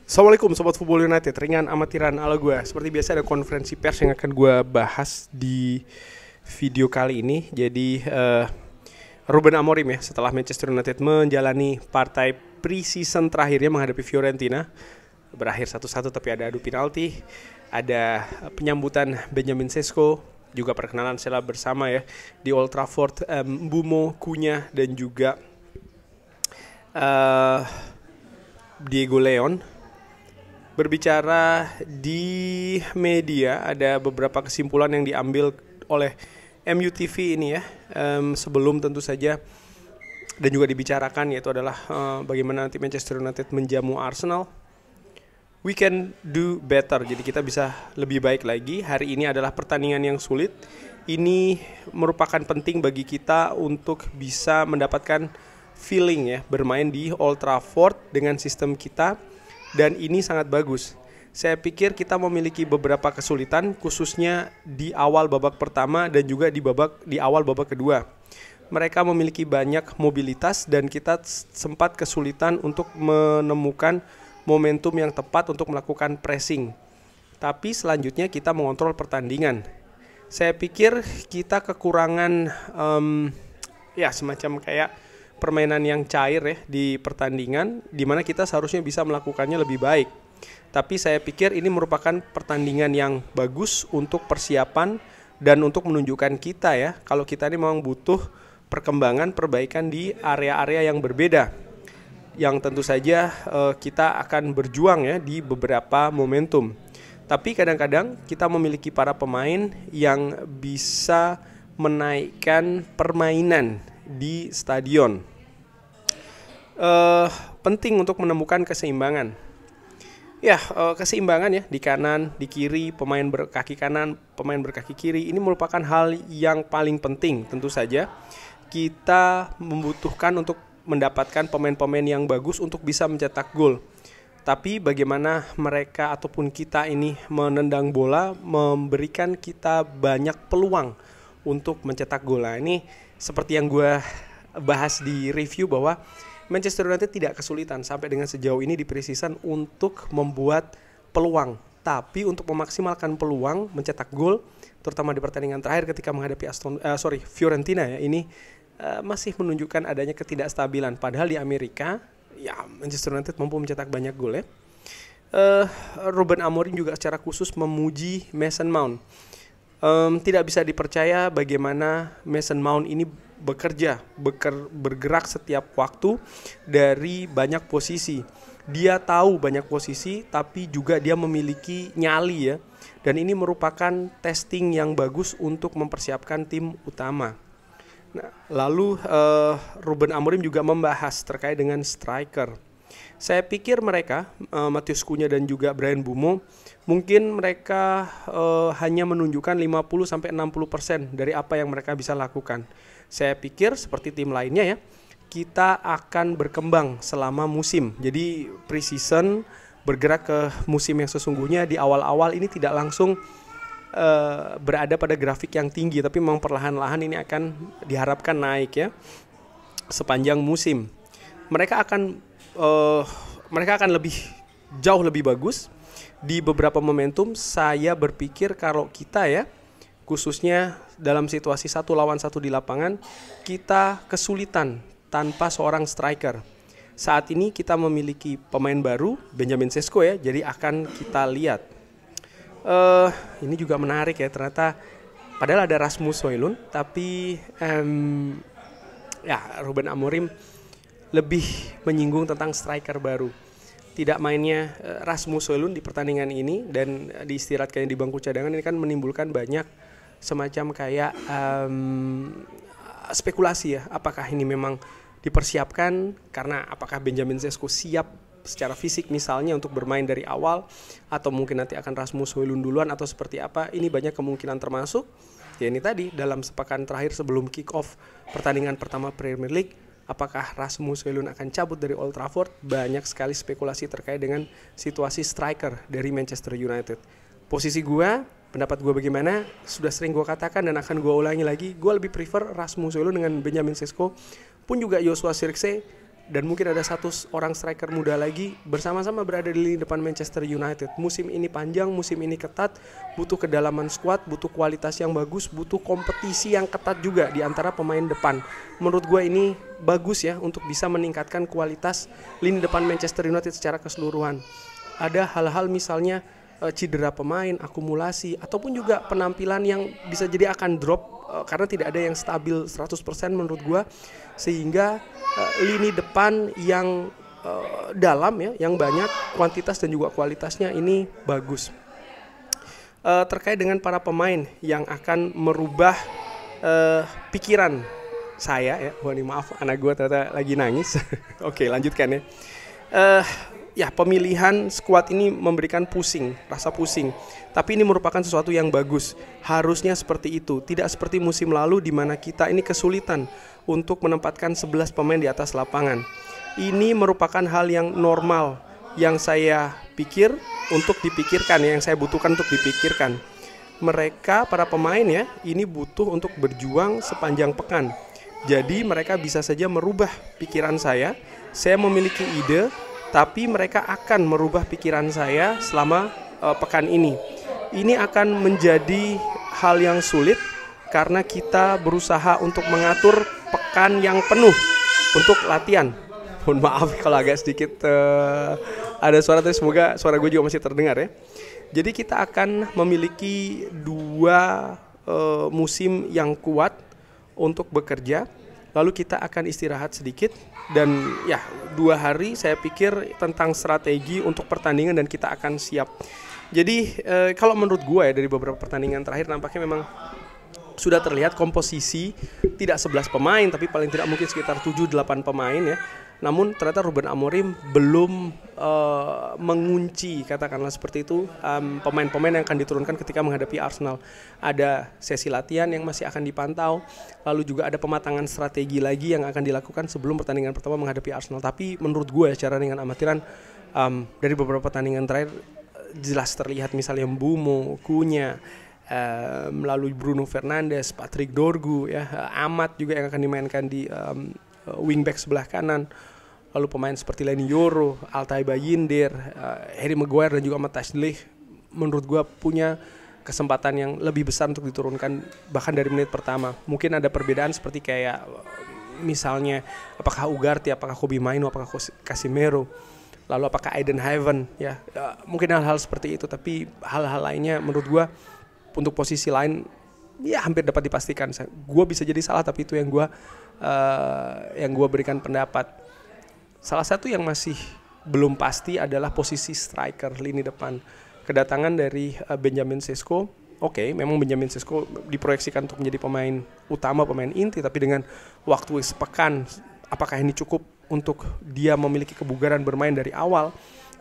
Assalamualaikum Sobat Football United, ringan amatiran ala gue. Seperti biasa ada konferensi pers yang akan gue bahas di video kali ini. Jadi Ruben Amorim ya, setelah Manchester United menjalani partai pre-season terakhirnya menghadapi Fiorentina, berakhir 1-1 tapi ada adu penalti, ada penyambutan Benjamin Sesko, juga perkenalan secara bersama ya di Old Trafford, Mbeumo, Cunha dan juga Diego Leon. Berbicara di media, ada beberapa kesimpulan yang diambil oleh MUTV ini ya, sebelum tentu saja dan juga dibicarakan, yaitu adalah bagaimana nanti Manchester United menjamu Arsenal. We can do better, jadi kita bisa lebih baik lagi. Hari ini adalah pertandingan yang sulit. Ini merupakan penting bagi kita untuk bisa mendapatkan feeling ya, bermain di Old Trafford dengan sistem kita. Dan ini sangat bagus. Saya pikir kita memiliki beberapa kesulitan, khususnya di awal babak pertama dan juga di awal babak kedua. Mereka memiliki banyak mobilitas dan kita sempat kesulitan untuk menemukan momentum yang tepat untuk melakukan pressing. Tapi selanjutnya kita mengontrol pertandingan. Saya pikir kita kekurangan semacam kayak permainan yang cair ya di pertandingan, di mana kita seharusnya bisa melakukannya lebih baik. Tapi saya pikir ini merupakan pertandingan yang bagus untuk persiapan dan untuk menunjukkan kita ya, kalau kita ini memang butuh perkembangan, perbaikan di area-area yang berbeda. Yang tentu saja kita akan berjuang ya di beberapa momentum. Tapi kadang-kadang kita memiliki para pemain yang bisa menaikkan permainan di stadion. Penting untuk menemukan keseimbangan. Ya, keseimbangan ya di kanan, di kiri, pemain berkaki kanan, pemain berkaki kiri. Ini merupakan hal yang paling penting. Tentu saja kita membutuhkan untuk mendapatkan pemain-pemain yang bagus untuk bisa mencetak gol. Tapi bagaimana mereka ataupun kita ini menendang bola, memberikan kita banyak peluang untuk mencetak gol. Nah, ini seperti yang gue bahas di review bahwa Manchester United tidak kesulitan sampai dengan sejauh ini di pre-season untuk membuat peluang. Tapi untuk memaksimalkan peluang mencetak gol, terutama di pertandingan terakhir ketika menghadapi Fiorentina ya, ini masih menunjukkan adanya ketidakstabilan. Padahal di Amerika, ya Manchester United mampu mencetak banyak gol ya. Ruben Amorim juga secara khusus memuji Mason Mount. Tidak bisa dipercaya bagaimana Mason Mount ini bergerak setiap waktu dari banyak posisi. Dia tahu banyak posisi, tapi juga dia memiliki nyali ya. Dan ini merupakan testing yang bagus untuk mempersiapkan tim utama. Nah, lalu Ruben Amorim juga membahas terkait dengan striker. Saya pikir mereka, Matheus Cunha dan juga Bryan Mbeumo, mungkin mereka hanya menunjukkan 50-60% dari apa yang mereka bisa lakukan. Saya pikir seperti tim lainnya ya, kita akan berkembang selama musim. Jadi pre-season bergerak ke musim yang sesungguhnya. Di awal-awal ini tidak langsung berada pada grafik yang tinggi, tapi memang perlahan-lahan ini akan diharapkan naik ya sepanjang musim. Mereka akan jauh lebih bagus di beberapa momentum. Saya berpikir kalau kita ya, khususnya dalam situasi 1 lawan 1 di lapangan, kita kesulitan tanpa seorang striker. Saat ini kita memiliki pemain baru, Benjamin Sesko ya, jadi akan kita lihat. Ini juga menarik ya, ternyata padahal ada Rasmus Højlund, tapi Ruben Amorim lebih menyinggung tentang striker baru. Tidak mainnya Rasmus Højlund di pertandingan ini dan diistirahatkannya di bangku cadangan ini kan menimbulkan banyak semacam kayak spekulasi ya. Apakah ini memang dipersiapkan karena apakah Benjamin Sesko siap secara fisik misalnya untuk bermain dari awal, atau mungkin nanti akan Rasmus Højlund duluan, atau seperti apa. Ini banyak kemungkinan, termasuk ya ini tadi dalam sepekan terakhir sebelum kick off pertandingan pertama Premier League, apakah Rasmus Højlund akan cabut dari Old Trafford. Banyak sekali spekulasi terkait dengan situasi striker dari Manchester United. Posisi pendapat gue bagaimana, sudah sering gue katakan dan akan gue ulangi lagi. Gue lebih prefer Rasmus Højlund dengan Benjamin Sesko, pun juga Joshua Zirkzee dan mungkin ada satu orang striker muda lagi bersama-sama berada di lini depan Manchester United. Musim ini panjang, musim ini ketat, butuh kedalaman skuad, butuh kualitas yang bagus, butuh kompetisi yang ketat juga di antara pemain depan. Menurut gue ini bagus ya untuk bisa meningkatkan kualitas lini depan Manchester United secara keseluruhan. Ada hal-hal misalnya cedera pemain, akumulasi, ataupun juga penampilan yang bisa jadi akan drop karena tidak ada yang stabil 100% menurut gua, sehingga lini depan yang dalam ya, yang banyak kuantitas dan juga kualitasnya ini bagus. Terkait dengan para pemain yang akan merubah pikiran saya ya, wah ini maaf anak gua ternyata lagi nangis. Oke, lanjutkan ya. Ya, pemilihan skuad ini memberikan rasa pusing. Tapi ini merupakan sesuatu yang bagus. Harusnya seperti itu. Tidak seperti musim lalu di mana kita ini kesulitan untuk menempatkan 11 pemain di atas lapangan. Ini merupakan hal yang normal yang saya pikir untuk dipikirkan, yang saya butuhkan untuk dipikirkan. Mereka, para pemain ya, ini butuh untuk berjuang sepanjang pekan. Jadi mereka bisa saja merubah pikiran saya. Saya memiliki ide, tapi mereka akan merubah pikiran saya selama pekan ini. Ini akan menjadi hal yang sulit karena kita berusaha untuk mengatur pekan yang penuh untuk latihan. Mohon maaf kalau agak sedikit ada suara, tapi semoga suara gue juga masih terdengar ya. Jadi kita akan memiliki 2 musim yang kuat untuk bekerja. Lalu kita akan istirahat sedikit dan ya 2 hari saya pikir tentang strategi untuk pertandingan dan kita akan siap. Jadi kalau menurut gue ya dari beberapa pertandingan terakhir nampaknya memang sudah terlihat komposisi tidak 11 pemain tapi paling tidak mungkin sekitar 7-8 pemain ya. Namun ternyata Ruben Amorim belum mengunci, katakanlah seperti itu, pemain-pemain yang akan diturunkan ketika menghadapi Arsenal. Ada sesi latihan yang masih akan dipantau, lalu juga ada pematangan strategi lagi yang akan dilakukan sebelum pertandingan pertama menghadapi Arsenal. Tapi menurut gue secara ringan amatiran dari beberapa pertandingan terakhir jelas terlihat misalnya Mbeumo, Cunha, melalui Bruno Fernandes, Patrick Dorgu, ya, Amat juga yang akan dimainkan di wingback sebelah kanan. Lalu pemain seperti Leny Yoro, Altay Bayindir, Harry Maguire dan juga Matthijs de Ligt menurut gue punya kesempatan yang lebih besar untuk diturunkan bahkan dari menit pertama. Mungkin ada perbedaan seperti kayak misalnya apakah Ugarte, apakah Kobbie Mainoo, apakah Casemiro, lalu apakah Aiden Heaven ya. Mungkin hal-hal seperti itu, tapi hal-hal lainnya menurut gue untuk posisi lain ya hampir dapat dipastikan. Gue bisa jadi salah, tapi itu yang gue berikan pendapat. Salah satu yang masih belum pasti adalah posisi striker lini depan. Kedatangan dari Benjamin Sesko. Oke, memang Benjamin Sesko diproyeksikan untuk menjadi pemain utama, pemain inti, tapi dengan waktu sepekan, apakah ini cukup untuk dia memiliki kebugaran bermain dari awal?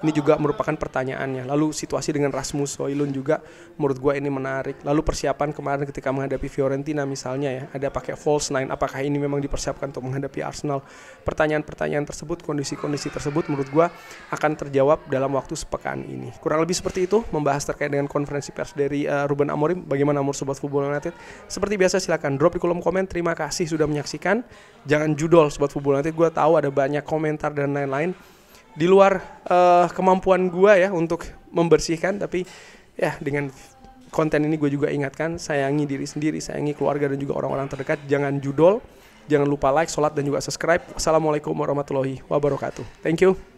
Ini juga merupakan pertanyaannya. Lalu situasi dengan Rasmus Højlund juga menurut gue ini menarik. Lalu persiapan kemarin ketika menghadapi Fiorentina misalnya ya, ada pakai false nine, apakah ini memang dipersiapkan untuk menghadapi Arsenal? Pertanyaan-pertanyaan tersebut, kondisi-kondisi tersebut menurut gue akan terjawab dalam waktu sepekan ini. Kurang lebih seperti itu, membahas terkait dengan konferensi pers dari Ruben Amorim. Bagaimana menurut Sobat Football United? Seperti biasa silakan drop di kolom komen. Terima kasih sudah menyaksikan. Jangan judol Sobat Football United, gue tahu ada banyak komentar dan lain-lain di luar kemampuan gue ya untuk membersihkan, tapi ya dengan konten ini gue juga ingatkan, sayangi diri sendiri, sayangi keluarga dan juga orang-orang terdekat. Jangan judol, jangan lupa like, sholat dan juga subscribe. Assalamualaikum warahmatullahi wabarakatuh. Thank you.